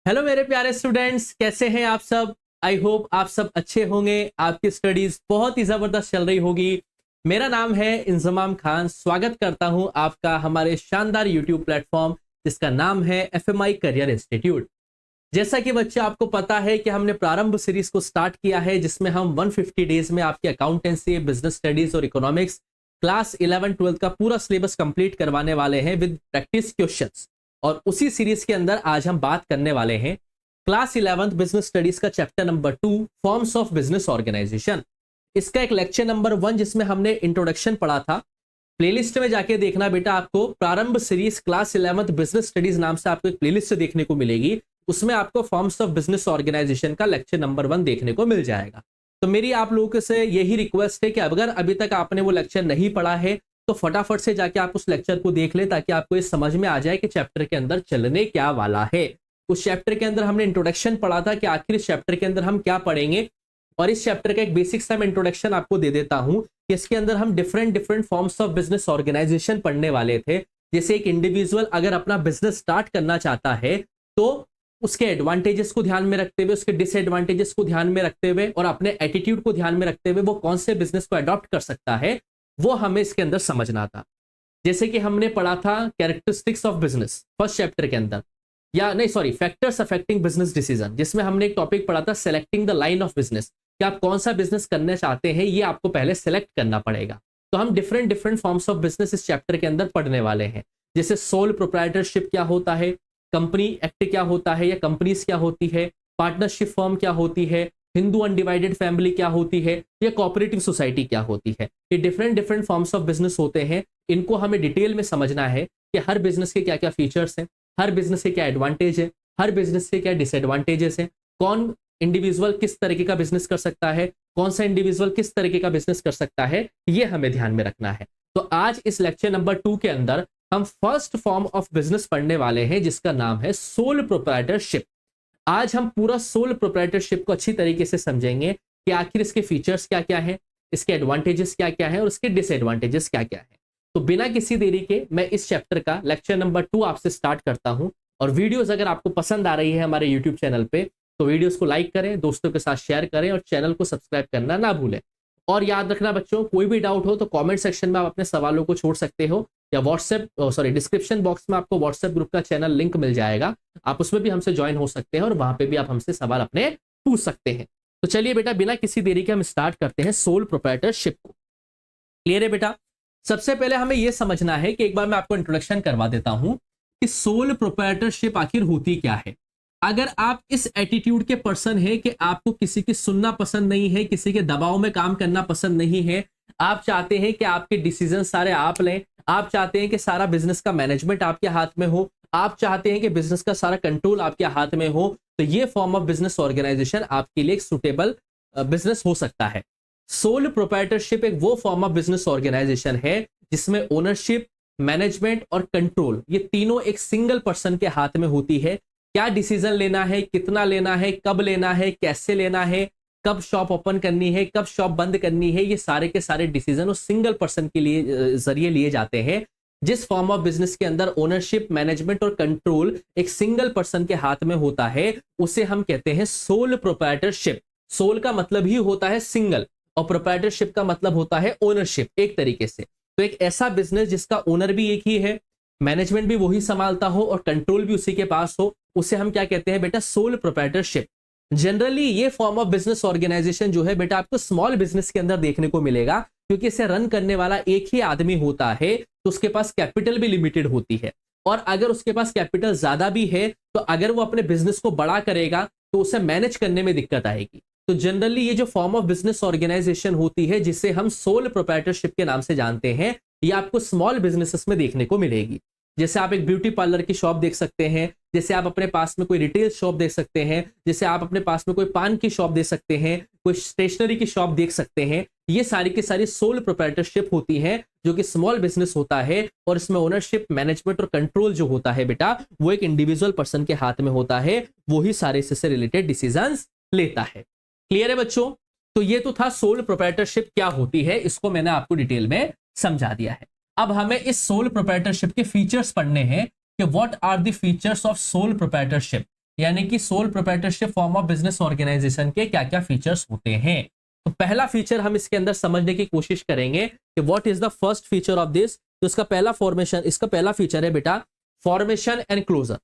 Hello मेरे प्यारे students, कैसे हैं आप सब। आई होप आप सब अच्छे होंगे। आपकी स्टडीज बहुत ही जबरदस्त चल रही होगी। मेरा नाम है इंजमाम खान। स्वागत करता हूं आपका हमारे शानदार यूट्यूब प्लेटफॉर्म जिसका नाम है एफएमआई करियर इंस्टीट्यूट। जैसा कि बच्चे आपको पता है कि हमने प्रारंभ सीरीज को स्टार्ट किया है जिसमें हम 150 डेज में आपकी अकाउंटेंसी, बिजनेस स्टडीज और इकोनॉमिक्स क्लास 11-12 का पूरा सिलेबस कंप्लीट करवाने वाले हैं विद प्रैक्टिस क्वेश्चंस। और उसी सीरीज के अंदर आज हम बात करने वाले हैं क्लास 11th बिजनेस स्टडीज का chapter number 2 forms of business organisation. इसका एक लेक्चर नंबर 1 जिसमें हमने इंट्रोडक्शन पढ़ा था। प्लेलिस्ट में जाके देखना बेटा, आपको प्रारंभ series class 11th business studies नाम से आपको एक प्लेलिस्ट देखने को मिलेगी। उसमें आपको फॉर्म्स ऑफ बिजनेस ऑर्गेनाइजेशन का लेक्चर नंबर 1 देखने को मिल जाएगा। तो मेरी आप लोगों से यही रिक्वेस्ट है कि अगर अभी तक आपने वो लेक्चर नहीं पढ़ा है तो फटाफट से जाके आप उस लेक्चर को देख ले, ताकि आपको ये समझ में आ जाए कि चैप्टर के अंदर चलने क्या वाला है। उस चैप्टर के अंदर हमने इंट्रोडक्शन पढ़ा था कि आखिर इस चैप्टर के अंदर हम क्या पढ़ेंगे, और इस चैप्टर का एक बेसिक सा मैं इंट्रोडक्शन आपको दे देता हूं कि इसके अंदर हम different forms of business organisation पढ़ने वाले थे। जैसे एक इंडिविजुअल अगर अपना बिजनेस स्टार्ट करना चाहता है तो उसके एडवांटेजेस को ध्यान में रखते हुए, उसके डिसएडवांटेजेस को ध्यान में रखते हुए और अपने एटीट्यूड को ध्यान में रखते हुए वो कौन से बिजनेस को अडॉप्ट कर सकता है, वो हमें इसके अंदर समझना था। जैसे कि हमने पढ़ा था characteristics of business first chapter के अंदर, या नहीं sorry, factors affecting business decision, जिसमें हमने एक टॉपिक पढ़ा था selecting the line of business, कि आप कौन सा बिजनेस करना चाहते हैं ये आपको पहले सेलेक्ट करना पड़ेगा। तो हम डिफरेंट फॉर्म्स ऑफ बिजनेस इस चैप्टर के अंदर पढ़ने वाले हैं। जैसे सोल प्रोप्राइटरशिप क्या होता है, कंपनी एक्ट क्या होता है या कंपनीज क्या होती है, पार्टनरशिप फर्म क्या होती है, हिंदू अनडिवाइडेड फैमिली क्या होती है, या कोऑपरेटिव सोसाइटी क्या होती है। ये डिफरेंट फॉर्म्स ऑफ बिजनेस होते हैं। इनको हमें डिटेल में समझना है कि हर बिजनेस के क्या क्या फीचर्स हैं, हर बिजनेस के क्या एडवांटेज है, हर बिजनेस के क्या डिसएडवांटेजेस हैं, कौन इंडिविजुअल किस तरीके का बिजनेस कर सकता है, कौन सा इंडिविजुअल किस तरीके का बिजनेस कर सकता है, ये हमें ध्यान में रखना है। तो आज इस लेक्चर नंबर 2 के अंदर हम फर्स्ट फॉर्म ऑफ बिजनेस पढ़ने वाले हैं जिसका नाम है सोल प्रोप्राइटरशिप। आज हम पूरा सोल प्रोप्राइटरशिप को अच्छी तरीके से समझेंगे कि आखिर इसके फीचर्स क्या क्या हैं, इसके एडवांटेजेस क्या क्या हैं और इसके डिसएडवांटेजेस क्या क्या हैं। तो बिना किसी देरी के मैं इस चैप्टर का लेक्चर नंबर 2 आपसे स्टार्ट करता हूं। और वीडियोस अगर आपको पसंद आ रही है हमारे यूट्यूब चैनल पे तो वीडियोस को लाइक करें, दोस्तों के साथ शेयर करें और चैनल को सब्सक्राइब करना ना भूलें। और याद रखना बच्चों, कोई भी डाउट हो तो कमेंट सेक्शन में आप अपने सवालों को छोड़ सकते हो, या डिस्क्रिप्शन बॉक्स में आपको व्हाट्सएप ग्रुप का चैनल लिंक मिल जाएगा, आप उसमें भी हमसे ज्वाइन हो सकते हैं और वहां पे भी आप हमसे सवाल अपने पूछ सकते हैं। तो चलिए बेटा, बिना किसी देरी के हम स्टार्ट करते हैं सोल प्रोप्राइटरशिप को। क्लियर है बेटा? सबसे पहले हमें यह समझना है कि एक बार मैं आपको इंट्रोडक्शन करवा देता हूं कि सोल प्रोप्राइटरशिप आखिर होती क्या है। अगर आप इस एटीट्यूड के पर्सन है कि आपको किसी की सुनना पसंद नहीं है, किसी के दबाव में काम करना पसंद नहीं है, आप चाहते हैं कि आपके डिसीजन सारे आप लें, आप चाहते हैं कि सारा बिजनेस का मैनेजमेंट आपके हाथ में हो, आप चाहते हैं कि बिजनेस का सारा कंट्रोल आपके हाथ में हो, तो ये फॉर्म ऑफ बिजनेस ऑर्गेनाइजेशन आपके लिए एक सुटेबल बिजनेस हो सकता है। सोल प्रोप्राइटरशिप एक वो फॉर्म ऑफ बिजनेस ऑर्गेनाइजेशन है जिसमें ओनरशिप, मैनेजमेंट और कंट्रोल ये तीनों एक सिंगल पर्सन के हाथ में होती है। क्या डिसीजन लेना है, कितना लेना है, कब लेना है, कैसे लेना है, कब शॉप ओपन करनी है, कब शॉप बंद करनी है, ये सारे के सारे डिसीजन उस सिंगल पर्सन के लिए जरिए लिए जाते हैं। जिस फॉर्म ऑफ बिजनेस के अंदर ओनरशिप, मैनेजमेंट और कंट्रोल एक सिंगल पर्सन के हाथ में होता है उसे हम कहते हैं सोल प्रोप्राइटरशिप। सोल का मतलब ही होता है सिंगल और प्रोप्राइटरशिप का मतलब होता है ओनरशिप एक तरीके से। तो एक ऐसा बिजनेस जिसका ओनर भी एक ही है, मैनेजमेंट भी वही संभालता हो और कंट्रोल भी उसी के पास हो, उसे हम क्या कहते हैं बेटा? Sole proprietorship. जनरली ये फॉर्म ऑफ बिजनेस ऑर्गेनाइजेशन जो है बेटा आपको स्मॉल बिजनेस के अंदर देखने को मिलेगा, क्योंकि इसे रन करने वाला एक ही आदमी होता है तो उसके पास कैपिटल भी लिमिटेड होती है। और अगर उसके पास कैपिटल ज्यादा भी है तो अगर वो अपने बिजनेस को बड़ा करेगा तो उसे मैनेज करने में दिक्कत आएगी। तो जनरली ये जो फॉर्म ऑफ बिजनेस ऑर्गेनाइजेशन होती है जिसे हम सोल प्रोप्राइटरशिप के नाम से जानते हैं, ये आपको स्मॉल बिजनेसेस में देखने को मिलेगी। जैसे आप एक ब्यूटी पार्लर की शॉप देख सकते हैं, जैसे आप अपने पास में कोई रिटेल शॉप देख सकते हैं, जैसे आप अपने पास में कोई पान की शॉप देख सकते हैं, कोई स्टेशनरी की शॉप देख सकते हैं। ये सारी की सारी सोल प्रोप्राइटरशिप होती है जो कि स्मॉल बिजनेस होता है और इसमें ओनरशिप, मैनेजमेंट और कंट्रोल जो होता है बेटा वो एक इंडिविजुअल पर्सन के हाथ में होता है, वो ही सारे इससे रिलेटेड डिसीजंस लेता है। क्लियर है बच्चों? तो ये तो था सोल प्रोप्राइटरशिप क्या होती है, इसको मैंने आपको डिटेल में समझा दिया है। अब हमें इस सोल प्रोप्राइटरशिप के फीचर्स पढ़ने हैं कि what are the features of sole proprietorship, यानी कि sole proprietorship form of business organisation के क्या क्या फीचर्स होते हैं। तो पहला फीचर हम इसके अंदर समझने की कोशिश करेंगे कि what is the first feature of this. तो इसका पहला फीचर है बेटा फॉर्मेशन एंड क्लोजर।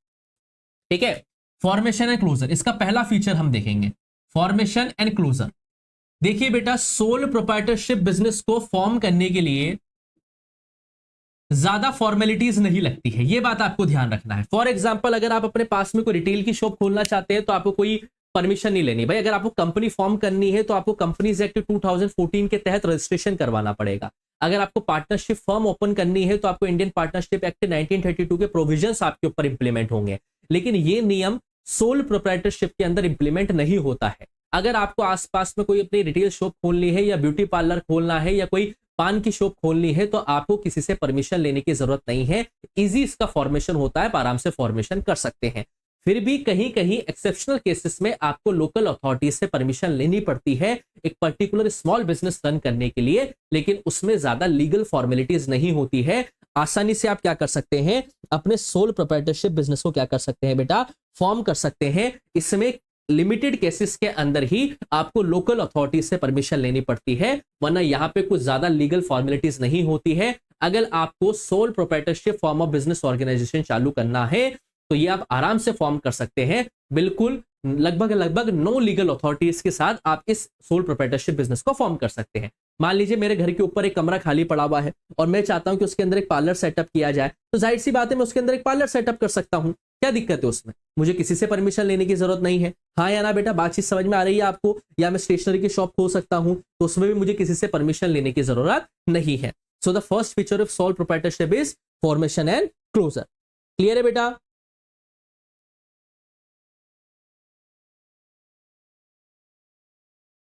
ठीक है, फॉर्मेशन एंड क्लोजर इसका पहला फीचर हम देखेंगे, फॉर्मेशन एंड क्लोजर। देखिए बेटा, सोल प्रोप्राइटरशिप बिजनेस को फॉर्म करने के लिए ज्यादा फॉर्मेलिटीज नहीं लगती है, ये बात आपको ध्यान रखना है। फॉर एग्जांपल, अगर आप अपने पास में कोई रिटेल की शॉप खोलना चाहते हैं तो आपको कोई परमिशन नहीं लेनी भाई। अगर आपको कंपनी फॉर्म करनी है तो आपको कंपनीज एक्ट 2014 के तहत रजिस्ट्रेशन करवाना पड़ेगा। अगर आपको पार्टनरशिप फर्म ओपन करनी है तो आपको इंडियन पार्टनरशिप एक्ट 1932 के प्रोविजंस आपके ऊपर इंप्लीमेंट होंगे, लेकिन ये नियम सोल प्रोप्राइटरशिप के अंदर इंप्लीमेंट नहीं होता है। अगर आपको आसपास में कोई अपनी रिटेल शॉप खोलनी है या ब्यूटी पार्लर खोलना है या कोई पान की शॉप खोलनी है तो आपको किसी से परमिशन लेने की जरूरत नहीं है। इजी इसका फॉर्मेशन होता है, आप आराम से फॉर्मेशन कर सकते हैं। फिर भी कहीं कहीं एक्सेप्शनल केसेस में आपको लोकल अथॉरिटी से परमिशन लेनी पड़ती है एक पर्टिकुलर स्मॉल बिजनेस रन करने के लिए, लेकिन उसमें ज्यादा लीगल फॉर्मेलिटीज नहीं होती है। आसानी से आप क्या कर सकते हैं, अपने सोल प्रोप्राइटरशिप बिजनेस को क्या कर सकते हैं बेटा, फॉर्म कर सकते हैं। इसमें लिमिटेड केसेस के अंदर ही आपको लोकल अथॉरिटी से परमिशन लेनी पड़ती है, वरना यहां पे कुछ ज्यादा लीगल फॉर्मेलिटीज नहीं होती है। अगर आपको sole proprietorship form of business organisation चालू करना है तो ये आप आराम से फॉर्म कर सकते हैं, बिल्कुल लगभग नो लीगल अथॉरिटीज के साथ आप इस सोल प्रोप्राइटरशिप बिजनेस को फॉर्म कर सकते हैं। मान लीजिए मेरे घर के ऊपर एक कमरा खाली पड़ा हुआ है और मैं चाहता हूं कि उसके अंदर एक पार्लर सेटअप किया जाए, तो जाहिर सी बात है मैं उसके अंदर एक पार्लर सेटअप कर सकता हूं। क्या दिक्कत है उसमें, मुझे किसी से परमिशन लेने की जरूरत नहीं है। हाँ या ना बेटा, बातचीत समझ में आ रही है आपको? या मैं स्टेशनरी की शॉप खोल सकता हूं तो उसमें भी मुझे किसी से परमिशन लेने की जरूरत नहीं है। So the first feature of sole proprietorship is formation and closure. Clear है बेटा?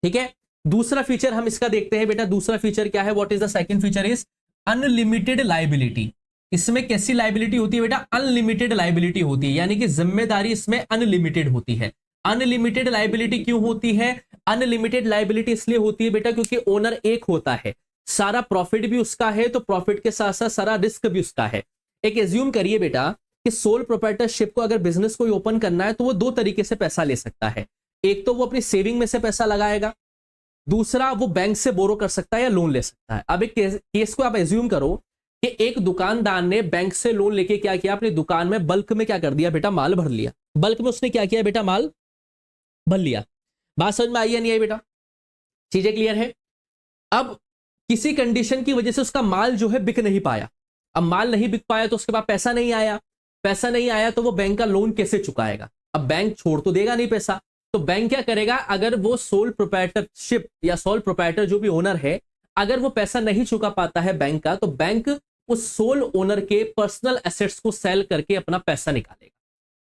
ठीक है, दूसरा फीचर हम इसका देखते हैं बेटा। दूसरा फीचर क्या है, what is the second feature is unlimited liability. इसमें कैसी लायबिलिटी होती है बेटा, अनलिमिटेड लायबिलिटी होती है, यानी कि जिम्मेदारी इसमें अनलिमिटेड होती है। अनलिमिटेड लायबिलिटी क्यों होती है? अनलिमिटेड लायबिलिटी इसलिए होती है बेटा क्योंकि ओनर एक होता है, सारा प्रॉफिट भी उसका है, तो प्रॉफिट के साथ साथ सारा रिस्क भी उसका है। एक एज्यूम करिए बेटा कि सोल प्रोप्राइटरशिप को अगर बिजनेस को ओपन करना है तो वो दो तरीके से पैसा ले सकता है। एक तो वो अपनी सेविंग में से पैसा लगाएगा, दूसरा वो बैंक से बोरो कर सकता है या लोन ले सकता है। अब एक केस को आप एज्यूम करो कि एक दुकानदार ने बैंक से लोन लेके क्या किया, अपनी दुकान में बल्क में क्या कर दिया बेटा, माल भर लिया। बल्क में उसने क्या किया बेटा, माल भर लिया। बात समझ में आई या नहीं आई बेटा? चीजें क्लियर है? अब किसी कंडीशन की वजह से उसका माल जो है बिक नहीं पाया। अब माल नहीं बिक पाया तो उसके पास पैसा नहीं आया, पैसा नहीं आया तो वो बैंक का लोन कैसे चुकाएगा? अब बैंक छोड़ तो देगा नहीं पैसा, तो बैंक क्या करेगा, अगर वो सोल प्रोप्राइटरशिप या सोल प्रोप्राइटर जो भी ओनर है, अगर वो पैसा नहीं चुका पाता है बैंक का, तो बैंक उस सोल ओनर के पर्सनल एसेट्स को सेल करके अपना पैसा निकालेगा।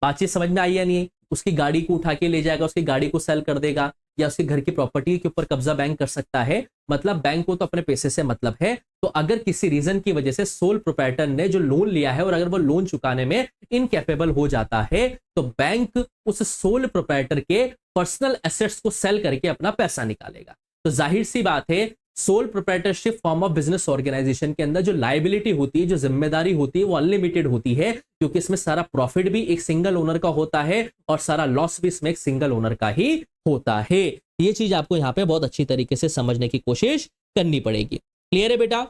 बातचीत समझ में आई या नहीं? उसकी गाड़ी को उठा के ले जाएगा, उसकी गाड़ी को सेल कर देगा, या उसके घर की प्रॉपर्टी के ऊपर कब्जा बैंक कर सकता है। मतलब बैंक को तो अपने पैसे से मतलब है। तो अगर किसी रीजन की वजह से सोल प्रोप्राइटर ने जो लोन लिया है और अगर वो लोन चुकाने में इनकैपेबल हो जाता है, तो बैंक उस सोल प्रोप्राइटर के पर्सनल एसेट्स को सेल करके अपना पैसा निकालेगा। तो जाहिर सी बात है, sole proprietorship form of business organisation के अंदर जो लायबिलिटी होती है, जो जिम्मेदारी होती है, वो अनलिमिटेड होती है, क्योंकि इसमें सारा प्रॉफिट भी एक सिंगल ओनर का होता है और सारा लॉस भी इसमें एक सिंगल ओनर का ही होता है। ये चीज आपको यहां पे बहुत अच्छी तरीके से समझने की कोशिश करनी पड़ेगी। क्लियर है बेटा?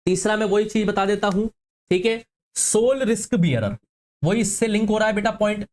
तीसरा मैं वही चीज बता देता हूं, ठीक है, सोल रिस्क बियरर, वही इससे लिंक हो रहा है बेटा पॉइंट।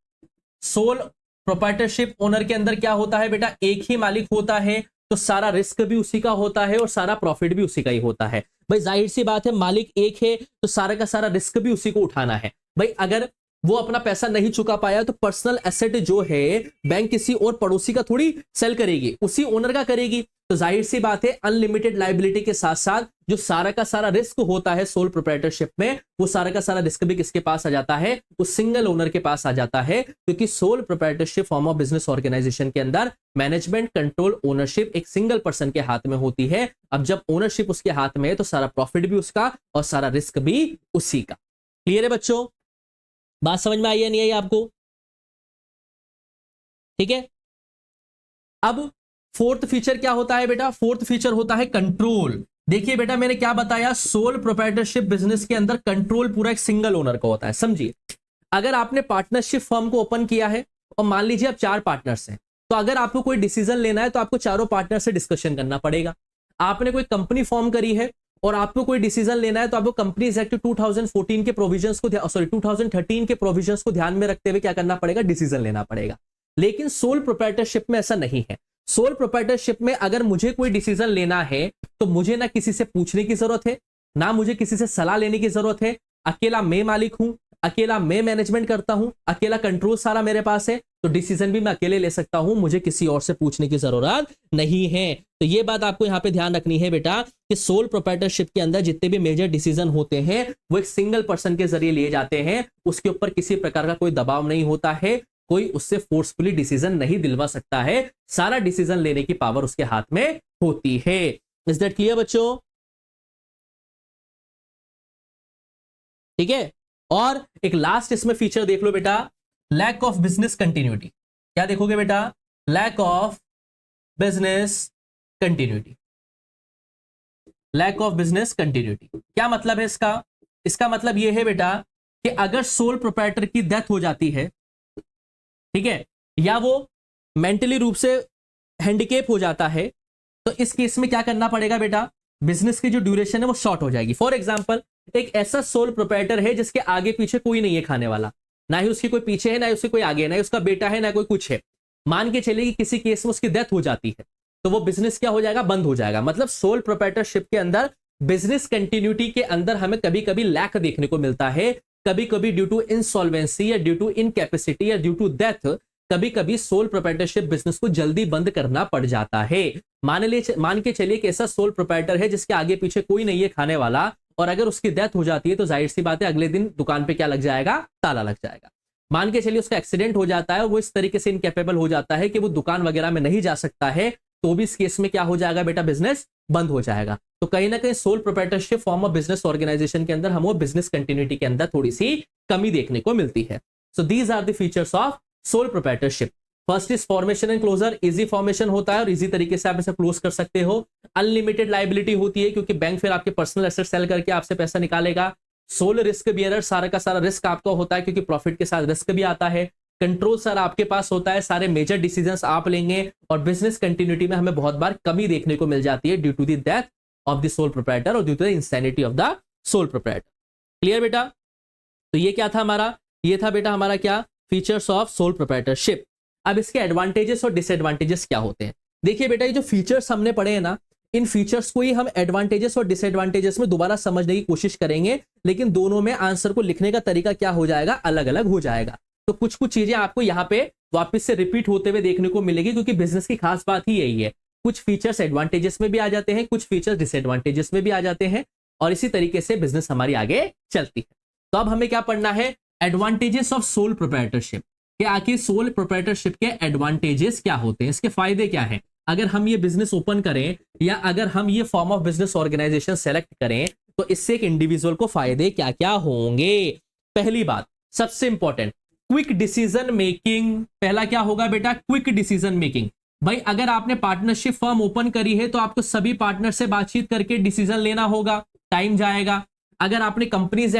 सोल प्रोप्राइटरशिप ओनर के अंदर क्या होता है बेटा, एक ही मालिक होता है, तो सारा रिस्क भी उसी का होता है और सारा प्रॉफिट भी उसी का ही होता है। भाई जाहिर सी बात है, मालिक एक है तो सारा का सारा रिस्क भी उसी को उठाना है। भाई अगर वो अपना पैसा नहीं चुका पाया तो पर्सनल एसेट जो है बैंक किसी और पड़ोसी का थोड़ी सेल करेगी, उसी ओनर का करेगी। तो जाहिर सी बात है, अनलिमिटेड लायबिलिटी के साथ साथ जो सारा का सारा रिस्क होता है सोल प्रोप्राइटरशिप में, वो सारा का सारा रिस्क भी किसके पास आ जाता है, उस सिंगल ओनर के पास आ जाता है। क्योंकि sole proprietorship form of business organisation के अंदर मैनेजमेंट, कंट्रोल, ओनरशिप एक सिंगल पर्सन के हाथ में होती है। अब जब ओनरशिप उसके हाथ में है तो सारा प्रॉफिट भी उसका और सारा रिस्क भी उसी का। क्लियर है बच्चों? बात समझ में आई या नहीं आई आपको? ठीक है, अब फोर्थ फीचर क्या होता है बेटा, फोर्थ फीचर होता है कंट्रोल। देखिए बेटा, मैंने क्या बताया, सोल प्रोप्राइटरशिप बिजनेस के अंदर कंट्रोल पूरा एक सिंगल ओनर का होता है। समझिए, अगर आपने पार्टनरशिप फर्म को ओपन किया है और मान लीजिए आप 4 पार्टनर्स हैं, तो अगर आपको कोई डिसीजन लेना है तो आपको चारों पार्टनर से डिस्कशन करना पड़ेगा। आपने कोई कंपनी फॉर्म करी है और आपको कोई डिसीजन लेना है तो आपको कंपनीज एक्ट 2014 के प्रोविजंस को 2013 के प्रोविजंस को ध्यान में रखते हुए क्या करना पड़ेगा, डिसीजन लेना पड़ेगा। लेकिन सोल प्रोप्राइटरशिप में ऐसा नहीं है। सोल प्रोप्राइटरशिप में अगर मुझे कोई डिसीजन लेना है तो मुझे ना किसी से पूछने की जरूरत है, ना मुझे किसी से सलाह लेने की जरूरत है। अकेला मैं मालिक हूं, अकेला मैं मैनेजमेंट करता हूं, अकेला कंट्रोल सारा मेरे पास है, तो डिसीजन भी मैं अकेले ले सकता हूं, मुझे किसी और से पूछने की जरूरत नहीं है। तो ये बात आपको यहां पे ध्यान रखनी है बेटा कि सोल प्रोप्राइटरशिप के अंदर जितने भी मेजर डिसीजन होते हैं वो एक सिंगल पर्सन के जरिए लिए जाते हैं। उसके ऊपर किसी प्रकार का कोई दबाव नहीं होता है, कोई उससे फोर्सफुली डिसीजन नहीं दिलवा सकता है, सारा डिसीजन लेने की पावर उसके हाथ में होती है। इज दैट क्लियर बच्चों? ठीक है। और एक लास्ट इसमें फीचर देख लो बेटा, लैक ऑफ बिजनेस कंटिन्यूटी। क्या देखोगे बेटा? Lack of business continuity. Lack of business continuity क्या मतलब है इसका? इसका मतलब यह है बेटा कि अगर सोल प्रोप्राइटर की डेथ हो जाती है, ठीक है, या वो मेंटली रूप से हैंडिकेप हो जाता है, तो इस केस में क्या करना पड़ेगा बेटा? बिजनेस की जो ड्यूरेशन है वो शॉर्ट हो जाएगी। फॉर एग्जांपल, एक ऐसा सोल प्रोप्राइटर है जिसके आगे पीछे कोई नहीं है खाने वाला, ना ही उसकी कोई पीछे है, ना ही उसके कोई आगे है, ना ही उसका बेटा है, ना कोई कुछ है। मान के चलिए कि किसी केस में उसकी डेथ हो जाती है, तो वो बिजनेस क्या हो जाएगा? बंद हो जाएगा। मतलब सोल प्रोप्राइटरशिप के अंदर बिजनेस कंटिन्यूटी के अंदर हमें कभी कभी लैक देखने को मिलता है, कभी कभी ड्यू टू इंसॉल्वेंसी या ड्यू टू इनकैपेसिटी या ड्यू टू डेथ कभी कभी सोल प्रोप्राइटरशिप बिजनेस को जल्दी बंद करना पड़ जाता है। मान के चलिए कि ऐसा सोल प्रोप्राइटर है जिसके आगे पीछे कोई नहीं है खाने वाला, और अगर उसकी डेथ हो जाती है तो जाहिर सी बात है अगले दिन दुकान पे क्या लग जाएगा? ताला लग जाएगा। मान के चलिए उसका एक्सीडेंट हो जाता है और वो इस तरीके से इनकेपेबल हो जाता है कि वो दुकान वगैरह में नहीं जा सकता है, तो भी इस केस में क्या हो जाएगा बेटा? बिजनेस बंद हो जाएगा। तो कहीं ना कहीं sole proprietorship form of business organisation के अंदर हमें बिजनेस कंटिन्यूटी के अंदर थोड़ी सी कमी देखने को मिलती है। So these are the features of sole proprietorship. First is formation and closure. Easy formation होता है और इजी तरीके से आप इसे क्लोज कर सकते हो। अनलिमिटेड लायबिलिटी होती है क्योंकि बैंक फिर आपके पर्सनल एसेट सेल करके आपसे पैसा निकालेगा। सोल रिस्क बियरर, सारा का सारा रिस्क आपका होता है क्योंकि प्रॉफिट के साथ रिस्क भी आता है। कंट्रोल सारा आपके पास होता है, सारे मेजर डिसीजंस आप लेंगे, और बिजनेस कंटिन्यूटी में हमें बहुत बार कमी देखने को मिल जाती है due to the death of the sole proprietor और due to the insanity of the sole proprietor. Clear बेटा? तो ये क्या था हमारा? ये था बेटा हमारा क्या? Features of sole proprietorship. अब इसके एडवांटेजेस और डिसएडवांटेजेस क्या होते हैं? देखिए बेटा, ये जो फीचर्स हमने पढ़े हैं ना, इन फीचर्स को ही हम एडवांटेजेस और डिसएडवांटेजेस में दोबारा समझने की कोशिश करेंगे, लेकिन दोनों में आंसर को लिखने का तरीका क्या हो जाएगा? अलग अलग हो जाएगा। तो कुछ कुछ चीजें आपको यहाँ पे वापस से रिपीट होते हुए देखने को मिलेगी, क्योंकि बिजनेस की खास बात ही यही है। कुछ फीचर्स एडवांटेजेस में भी आ जाते हैं, कुछ फीचर्स डिसएडवांटेजेस में भी आ जाते हैं, और इसी तरीके से बिजनेस हमारी आगे चलती है। तो अब हमें क्या पढ़ना है? Advantages of sole proprietorship. कि आखिर सोल प्रोप्राइटरशिप के एडवांटेजेस क्या होते हैं, इसके फायदे क्या हैं अगर हम ये बिजनेस ओपन करें, या अगर हम ये form of business organisation select करें, तो इससे एक इंडिविजुअल को फायदे क्या क्या होंगे? पहली बात, सबसे इंपॉर्टेंट, क्विक डिसीजन मेकिंग। पहला क्या होगा बेटा? Quick decision making. भाई अगर आपने पार्टनरशिप फर्म ओपन करी है तो आपको सभी पार्टनर से बातचीत करके डिसीजन लेना होगा, टाइम जाएगा। अगर आपने कंपनीज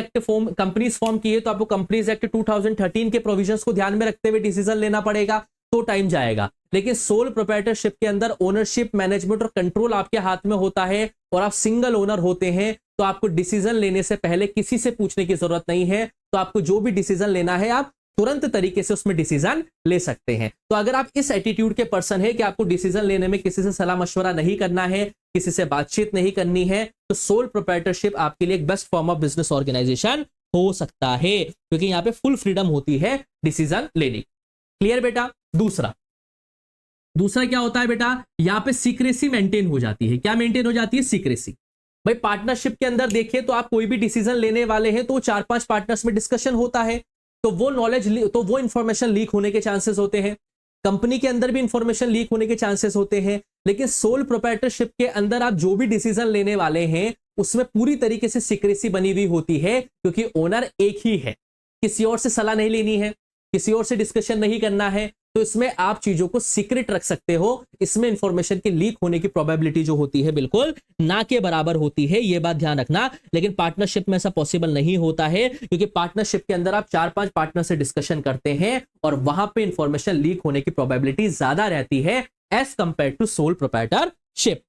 फॉर्म की है तो आपको कंपनीज एक्ट 2013 के प्रोविजंस को ध्यान में रखते हुए डिसीजन लेना पड़ेगा, तो टाइम जाएगा। लेकिन सोल प्रोप्राइटरशिप के अंदर ओनरशिप, मैनेजमेंट और कंट्रोल आपके हाथ में होता है, और आप सिंगल ओनर होते हैं, तो आपको डिसीजन लेने से पहले किसी से पूछने की जरूरत नहीं है। तो आपको जो भी डिसीजन लेना है आप तुरंत तरीके से उसमें डिसीजन ले सकते हैं। तो अगर आप इस एटीट्यूड के पर्सन है कि आपको डिसीजन लेने में किसी से सलाह मशवरा नहीं करना है, किसी से बातचीत नहीं करनी है, तो सोल प्रोप्राइटरशिप आपके लिए एक best form of business organisation हो सकता है, क्योंकि यहां पे फुल फ्रीडम होती है डिसीजन लेने की। क्लियर बेटा? दूसरा क्या होता है बेटा? यहां पे सीक्रेसी मेंटेन हो जाती है। क्या मेंटेन हो जाती है? सीक्रेसी। भाई पार्टनरशिप के अंदर देखिए तो आप कोई भी डिसीजन लेने वाले हैं तो 4-5 पार्टनर्स में डिस्कशन होता है, तो वो नॉलेज, तो वो इंफॉर्मेशन लीक होने के चांसेस होते हैं। कंपनी के अंदर भी इंफॉर्मेशन लीक होने के चांसेस होते हैं। लेकिन सोल प्रोप्राइटरशिप के अंदर आप जो भी डिसीजन लेने वाले हैं उसमें पूरी तरीके से सीक्रेसी बनी हुई होती है, क्योंकि ओनर एक ही है, किसी और से सलाह नहीं लेनी है, किसी और से डिस्कशन नहीं करना है। तो इसमें आप चीजों को सीक्रेट रख सकते हो, इसमें इंफॉर्मेशन के लीक होने की प्रोबेबिलिटी जो होती है बिल्कुल ना के बराबर होती है, ये बात ध्यान रखना। लेकिन पार्टनरशिप में ऐसा पॉसिबल नहीं होता है, क्योंकि पार्टनरशिप के अंदर आप 4-5 पार्टनर से डिस्कशन करते हैं और वहां पे इंफॉर्मेशन लीक होने की प्रोबेबिलिटी ज्यादा रहती है as compare to sole proprietorship.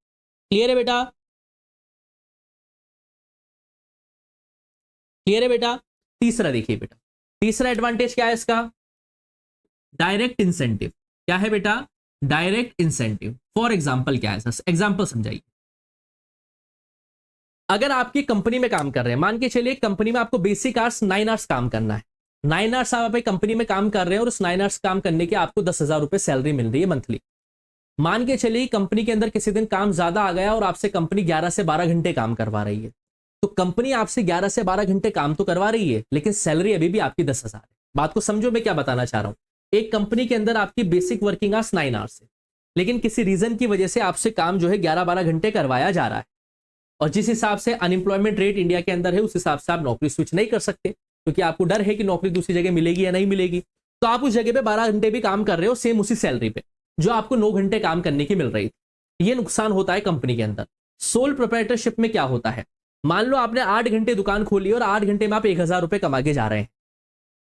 Clear है बेटा? क्लियर है बेटा? तीसरा देखिए बेटा, तीसरा एडवांटेज क्या है इसका? Direct incentive. क्या है बेटा? Direct incentive. फॉर एग्जाम्पल क्या है सर? एग्जाम्पल समझाइए। अगर आपकी कंपनी में काम कर रहे हैं, मान के चलिए कंपनी में आपको बेसिक आवर्स 9 आवर्स काम करना है, 9 आवर्स आप कंपनी में काम कर रहे हैं और उस 9 आवर्स काम करने के आपको 10,000 रुपए सैलरी मिल रही है मंथली। मान के चलिए कंपनी के अंदर किसी दिन काम ज्यादा आ गया और आपसे कंपनी 11 से 12 घंटे काम करवा रही है, तो कंपनी आपसे 11 से 12 घंटे काम तो करवा रही है, लेकिन सैलरी अभी भी आपकी 10,000 है। बात को समझो मैं क्या बताना चाह रहा हूं। एक कंपनी के अंदर आपकी बेसिक वर्किंग आवर्स 9 आवर्स है, लेकिन किसी रीजन की वजह से आपसे काम जो है 11-12 घंटे करवाया जा रहा है, और जिस हिसाब से अनएम्प्लॉयमेंट रेट इंडिया के अंदर है उस हिसाब से आप नौकरी स्विच नहीं कर सकते, क्योंकि आपको डर है कि नौकरी दूसरी जगह मिलेगी या नहीं मिलेगी। तो आप उस जगह पे 12 घंटे भी काम कर रहे हो सेम उसी सैलरी पे जो आपको 9 घंटे काम करने की मिल रही थी। ये नुकसान होता है कंपनी के अंदर। सोल प्रोप्राइटरशिप में क्या होता है? मान लो आपने 8 घंटे दुकान खोली और 8 घंटे में आप 1,000 रुपए कमा के जा रहे हैं।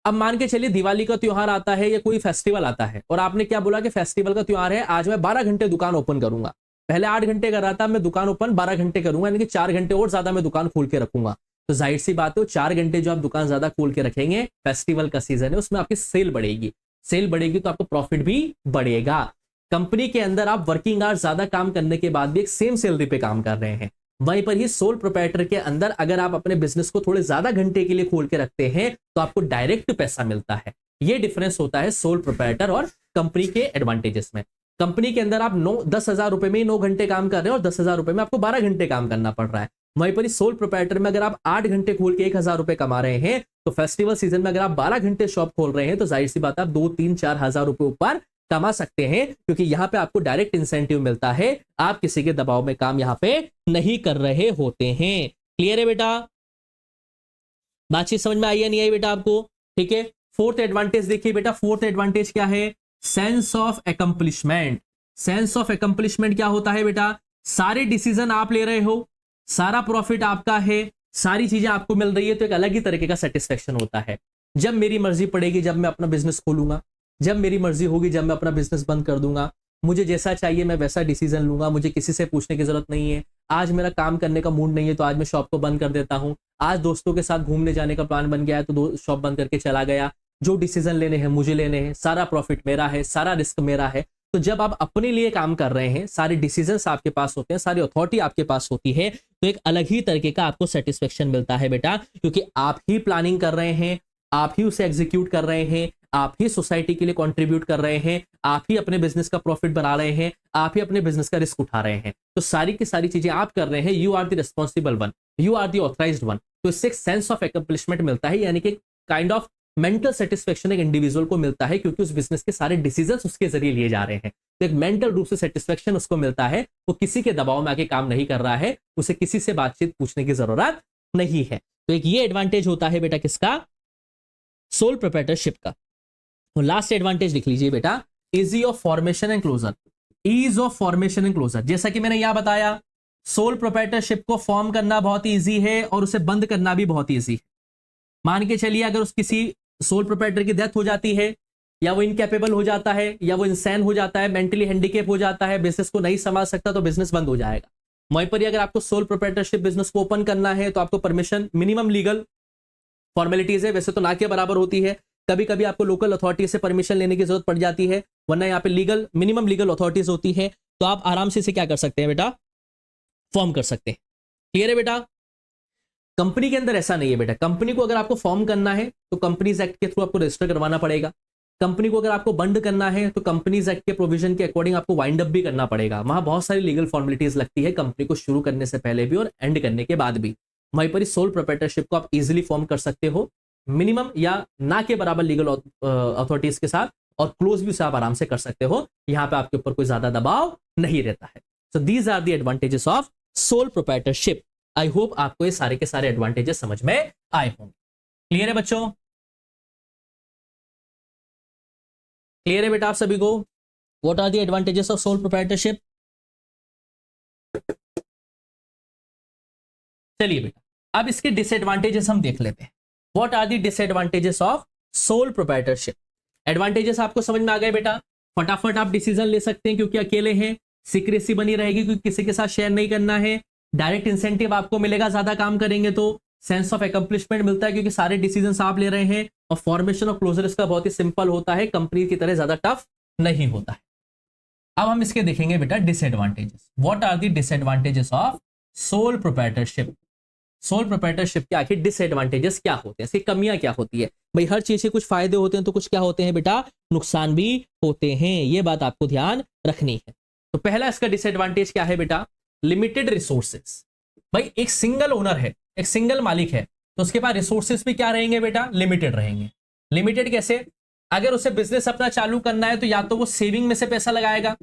अब मान के चलिए दिवाली का त्योहार आता है या कोई फेस्टिवल आता है और आपने क्या बोला कि फेस्टिवल का त्योहार है, आज मैं 12 घंटे दुकान ओपन करूंगा। पहले 8 घंटे कर रहा था, मैं दुकान ओपन 12 घंटे करूंगा, यानी कि 4 घंटे और ज्यादा मैं दुकान खोल के रखूंगा। तो जाहिर सी बात है 4 घंटे जो आप दुकान ज्यादा खोल के रखेंगे, फेस्टिवल का सीजन है उसमें आपकी सेल बढ़ेगी, सेल बढ़ेगी तो आपको प्रॉफिट भी बढ़ेगा। कंपनी के अंदर आप वर्किंग आवर्स ज्यादा काम करने के बाद भी एक सेम सैलरी पे काम कर रहे हैं। वहीं पर ही सोल प्रोप्राइटर के अंदर अगर आप अपने बिजनेस को थोड़े ज्यादा घंटे के लिए खोल के रखते हैं तो आपको डायरेक्ट पैसा मिलता है। ये डिफरेंस होता है सोल प्रोप्राइटर और कंपनी के एडवांटेजेस में। कंपनी के अंदर आप 10,000 रुपए में ही 9 घंटे काम कर रहे हैं और 10,000 रुपए में आपको 12 घंटे काम करना पड़ रहा है। वहीं पर ही सोल प्रोप्राइटर में अगर आप 8 घंटे खोल के 1,000 रुपए कमा रहे हैं, तो फेस्टिवल सीजन में अगर आप 12 घंटे शॉप खोल रहे हैं तो जाहिर सी बात है आप 2-3-4 हजार रुपए ऊपर कमा सकते हैं, क्योंकि यहां पे आपको डायरेक्ट इंसेंटिव मिलता है, आप किसी के दबाव में काम यहां पे नहीं कर रहे होते हैं। क्लियर है बेटा? बातचीत समझ में आई या नहीं आई बेटा आपको? ठीक है। फोर्थ एडवांटेज देखिए बेटा, फोर्थ एडवांटेज क्या है? Sense of accomplishment. Sense of accomplishment क्या होता है बेटा? सारे डिसीजन आप ले रहे हो, सारा प्रॉफिट आपका है, सारी चीजें आपको मिल रही है, तो एक अलग ही तरीके का सेटिस्फेक्शन होता है। जब मेरी मर्जी पड़ेगी जब मैं अपना बिजनेस खोलूंगा, जब मेरी मर्जी होगी जब मैं अपना बिजनेस बंद कर दूंगा, मुझे जैसा चाहिए मैं वैसा डिसीजन लूंगा, मुझे किसी से पूछने की जरूरत नहीं है। आज मेरा काम करने का मूड नहीं है तो आज मैं शॉप को बंद कर देता हूं। आज दोस्तों के साथ घूमने जाने का प्लान बन गया है तो शॉप बंद करके चला गया। जो डिसीजन लेने हैं मुझे लेने हैं, सारा प्रॉफिट मेरा है, सारा रिस्क मेरा है। तो जब आप अपने लिए काम कर रहे हैं, सारे डिसीजंस आपके पास होते हैं, सारी अथॉरिटी आपके पास होती है, तो एक अलग ही तरीके का आपको सेटिस्फेक्शन मिलता है बेटा, क्योंकि आप ही प्लानिंग कर रहे हैं, आप ही उसे एग्जीक्यूट कर रहे हैं, आप ही सोसाइटी के लिए कंट्रीब्यूट कर रहे हैं, आप ही अपने बिजनेस का प्रॉफिट बना रहे हैं, आप ही अपने बिजनेस का रिस्क उठा रहे हैं। तो सारी की सारी चीजें आप कर रहे हैं, you are the responsible one, you are the authorised one. तो इससे एक सेंस ऑफ एकम्प्लिशमेंट मिलता है, यानी कि काइंड ऑफ मेंटल सेटिस्फेक्शन एक इंडिविजुअल को मिलता है, क्योंकि उस बिजनेस के सारे डिसीजंस उसके जरिए लिए जा रहे हैं। तो एक मेंटल रूप से सेटिस्फेक्शन उसको मिलता है, वो किसी के दबाव में आके काम नहीं कर रहा है, उसे किसी से बातचीत पूछने की जरूरत नहीं है। तो एक ये एडवांटेज होता है बेटा किसका? सोल प्रोप्राइटरशिप का। और लास्ट एडवांटेज लिख लीजिए बेटा, easy of formation and closure. Ease of formation and closure, जैसा कि मैंने यहां बताया, सोल प्रोप्राइटरशिप को फॉर्म करना बहुत ईजी है और उसे बंद करना भी बहुत ईजी है। मान के चलिए अगर उस किसी सोल प्रोप्राइटर की डेथ हो जाती है, या वो इनकैपेबल हो जाता है, या वो इंसान हो जाता है, मेंटली हैंडीकैप हो जाता है, बिजनेस को नहीं संभाल सकता, तो बिजनेस बंद हो जाएगा। वहीं पर अगर आपको सोल प्रोप्राइटरशिप बिजनेस को ओपन करना है तो आपको परमिशन, मिनिमम लीगल फॉर्मेलिटीज है, वैसे तो ना के बराबर होती है, कभी कभी आपको लोकल अथॉरिटी से परमिशन लेने की जरूरत पड़ जाती है, वरना यहाँ पे लीगल, मिनिमम लीगल अथॉरिटीज होती है, तो आप आराम से इसे क्या कर सकते हैं बेटा? फॉर्म कर सकते हैं। क्लियर है बेटा? कंपनी के अंदर ऐसा नहीं है बेटा। कंपनी को अगर आपको फॉर्म करना है तो कंपनीज एक्ट के थ्रू आपको रजिस्टर करवाना पड़ेगा। कंपनी को अगर आपको बंद करना है तो कंपनीज एक्ट के प्रोविजन के अकॉर्डिंग आपको वाइंड अप भी करना पड़ेगा। वहां बहुत सारी लीगल फॉर्मेलिटीज लगती है कंपनी को शुरू करने से पहले भी और एंड करने के बाद भी। वहीं पर सोल प्रोप्राइटरशिप को आप इजीली फॉर्म कर सकते हो, मिनिमम या ना के बराबर लीगल अथॉरिटीज के साथ, और क्लोज भी उसे आप आराम से कर सकते हो। यहां पे आपके ऊपर कोई ज्यादा दबाव नहीं रहता है। So these are the advantages of sole proprietorship. I hope आपको ये सारे के सारे एडवांटेजेस समझ में आए होंगे। क्लियर है बच्चों? क्लियर है बेटा आप सभी को? What are the advantages of sole proprietorship? चलिए बेटा अब इसके डिसएडवांटेजेस हम देख लेते हैं। What are the disadvantages of sole proprietorship? Advantages आपको समझ में आ गए बेटा? फटाफट आप डिसीजन ले सकते हैं क्योंकि अकेले हैं, सीक्रेसी बनी रहेगी क्योंकि किसी के साथ शेयर नहीं करना है, डायरेक्ट इंसेंटिव आपको मिलेगा ज्यादा काम करेंगे तो, सेंस ऑफ अकम्प्लिशमेंट मिलता है क्योंकि सारे डिसीजन आप ले रहे हैं, और फॉर्मेशन ऑफ क्लोजर इसका बहुत ही सिंपल होता है, कंपनी की तरह ज्यादा टफ नहीं होता है। अब हम इसके देखेंगे बेटा disadvantages. What are the disadvantages of sole proprietorship? Sole proprietorship के आखिर डिसएडवांटेजेस क्या होते हैं, इसकी कमियां क्या होती है? भाई हर चीज के कुछ फायदे होते हैं तो कुछ क्या होते हैं बेटा, नुकसान भी होते हैं, ये बात आपको ध्यान रखनी है। तो पहला इसका डिसएडवांटेज क्या है बेटा, लिमिटेड रिसोर्सेस। भाई एक सिंगल ओनर है, एक सिंगल मालिक है, तो उसके पास रिसोर्सेस भी क्या रहेंगे बेटा, लिमिटेड रहेंगे। लिमिटेड कैसे? अगर उसे बिजनेस अपना चालू करना है तो या तो वो सेविंग में से पैसा लगाएगा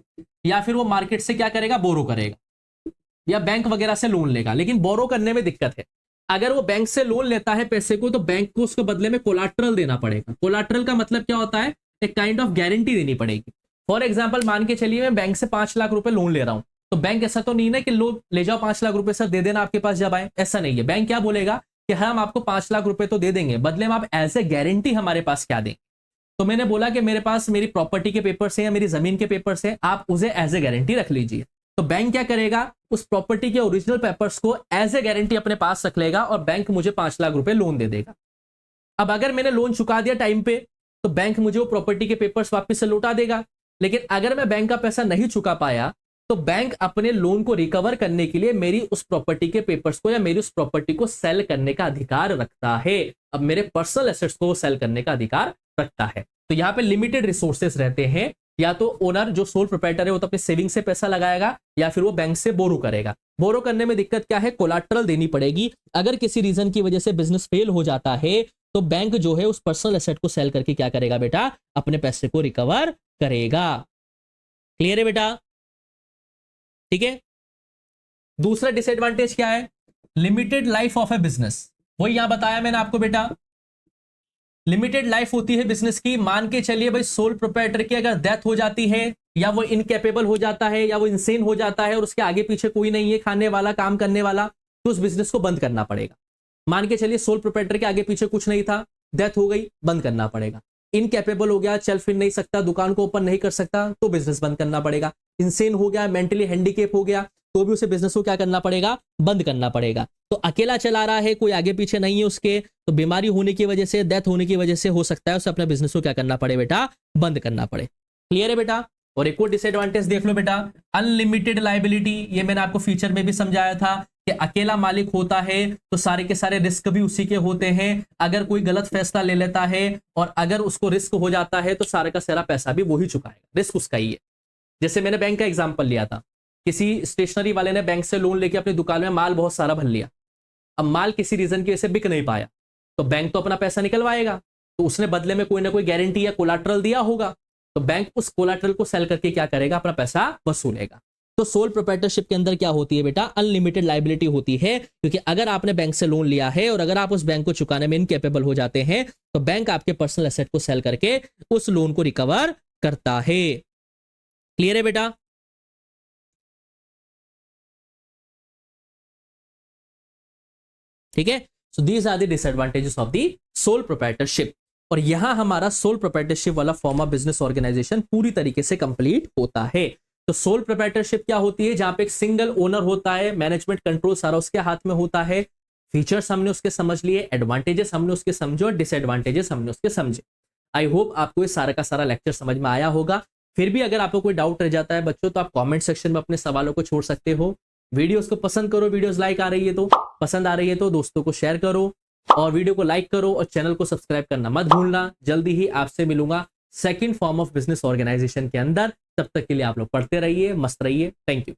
या फिर वो मार्केट से क्या करेगा, बोरो करेगा या बैंक वगैरह से लोन लेगा। लेकिन बोरो करने में दिक्कत है, अगर वो बैंक से लोन लेता है पैसे को तो बैंक को उसके बदले में कोलाट्रल देना पड़ेगा। कोलाट्रल का मतलब क्या होता है, एक काइंड ऑफ गारंटी देनी पड़ेगी। फॉर एग्जाम्पल मान के चलिए मैं बैंक से 5 लाख रुपए लोन ले रहा हूं, तो बैंक ऐसा तो नहीं ना कि लो ले जाओ 5 लाख रुपए सर दे देना आपके पास जब आए, ऐसा नहीं है। बैंक क्या बोलेगा कि हाँ हम आपको 5 लाख रुपए तो दे देंगे, बदले में आप एज ए गारंटी हमारे पास क्या देंगे। तो मैंने बोला कि मेरे पास मेरी प्रॉपर्टी के पेपर्स हैं या मेरी जमीन के पेपर्स हैं, आप उसे एज ए गारंटी रख लीजिए। तो बैंक क्या करेगा, उस प्रॉपर्टी के ओरिजिनल पेपर्स को एज ए गारंटी अपने पास रख लेगा और बैंक मुझे 5 लाख रुपए लोन दे देगा। अब अगर मैंने लोन चुका दिया टाइम पे तो बैंक मुझे वो प्रॉपर्टी के पेपर्स वापस से लौटा देगा। लेकिन अगर मैं बैंक का पैसा नहीं चुका पाया तो बैंक अपने लोन को रिकवर करने के लिए मेरी उस प्रॉपर्टी के पेपर्स को या मेरी उस प्रॉपर्टी को सेल करने का अधिकार रखता है। अब मेरे पर्सनल एसेट्स को सेल करने का अधिकार रखता है। तो यहां पे लिमिटेड रिसोर्सेस रहते हैं, या तो ओनर जो सोल प्रोप्राइटर है वो तो अपने सेविंग से पैसा लगाएगा या फिर वो बैंक से बोरो करेगा। बोरो करने में दिक्कत क्या है, कोलाट्रल देनी पड़ेगी। अगर किसी रीजन की वजह से बिजनेस फेल हो जाता है तो बैंक जो है उस पर्सनल एसेट को सेल करके क्या करेगा बेटा, अपने पैसे को रिकवर करेगा। क्लियर है बेटा? ठीक है। दूसरा डिसएडवांटेज क्या है, limited life of A business. वही यहां बताया मैंने आपको बेटा, लिमिटेड लाइफ होती है बिजनेस की। मान के चलिए भाई सोल प्रोप्राइटर की अगर डेथ हो जाती है या वो इनकेपेबल हो जाता है या वो इंसेन हो जाता है और उसके आगे पीछे कोई नहीं है खाने वाला काम करने वाला, तो उस बिजनेस को बंद करना पड़ेगा। मान के चलिए सोल प्रोप्राइटर के आगे पीछे कुछ नहीं था, डेथ हो गई, बंद करना पड़ेगा। इनकेपेबल हो गया, चल फिर नहीं सकता, दुकान को ओपन नहीं कर सकता, तो बिजनेस बंद करना पड़ेगा। इंसेन हो गया, मेंटली हैंडीकेप हो गया, तो भी उसे बिजनेस को क्या करना पड़ेगा, बंद करना पड़ेगा। तो अकेला चला रहा है, कोई आगे पीछे नहीं है उसके, तो बीमारी होने की वजह से, डेथ होने की वजह से हो सकता है उसे अपने बिजनेस को क्या करना पड़े बेटा, बंद करना पड़े। क्लियर है बेटा? और एक और डिसएडवांटेज देख लो बेटा, अनलिमिटेड लायबिलिटी। ये मैंने आपको फीचर में भी समझाया था कि अकेला मालिक होता है तो सारे के सारे रिस्क भी उसी के होते हैं। अगर कोई गलत फैसला ले लेता है और अगर उसको रिस्क हो जाता है तो सारा का सारा पैसा भी वही चुकाएगा, रिस्क उसका ही है। जैसे मैंने बैंक का एग्जांपल लिया था, किसी स्टेशनरी वाले ने बैंक से लोन लेके अपनी दुकान में माल बहुत सारा भर लिया। अब माल किसी रीजन की वजह से बिक नहीं पाया तो बैंक तो अपना पैसा निकलवाएगा, तो उसने बदले में कोई ना कोई गारंटी या कोलाट्रल दिया होगा, तो बैंक उस कोलाट्रल को सेल करके क्या करेगा, अपना पैसा वसूलेगा। तो सोल प्रोप्राइटरशिप के अंदर क्या होती है बेटा, अनलिमिटेड लायबिलिटी होती है, क्योंकि अगर आपने बैंक से लोन लिया है और अगर आप उस बैंक को चुकाने में इनकेपेबल हो जाते हैं तो बैंक आपके पर्सनल एसेट को सेल करके उस लोन को रिकवर करता है। क्लियर है बेटा? ठीक है। So these are the disadvantages of the sole proprietorship. और यहां हमारा सोल प्रोप्राइटरशिप वाला फॉर्म ऑफ बिजनेस ऑर्गेनाइजेशन पूरी तरीके से कंप्लीट होता है। तो सोल प्रोप्राइटरशिप क्या होती है, जहां पे एक सिंगल ओनर होता है, मैनेजमेंट कंट्रोल सारा उसके हाथ में होता है। फीचर्स हमने उसके समझ लिए, एडवांटेजेस हमने उसके समझे और डिसएडवांटेजेस हमने उसके समझे। आई होप आपको ये सारा का सारा लेक्चर समझ में आया होगा। फिर भी अगर आपको कोई डाउट रह जाता है बच्चों तो आप कमेंट सेक्शन में अपने सवालों को छोड़ सकते हो। वीडियोस को पसंद करो, वीडियोस लाइक आ रही है तो, पसंद आ रही है तो दोस्तों को शेयर करो और वीडियो को लाइक करो और चैनल को सब्सक्राइब करना मत भूलना। जल्दी ही आपसे मिलूंगा second form of business organisation के अंदर। तब तक के लिए आप लोग पढ़ते रहिए, मस्त रहिए। Thank you.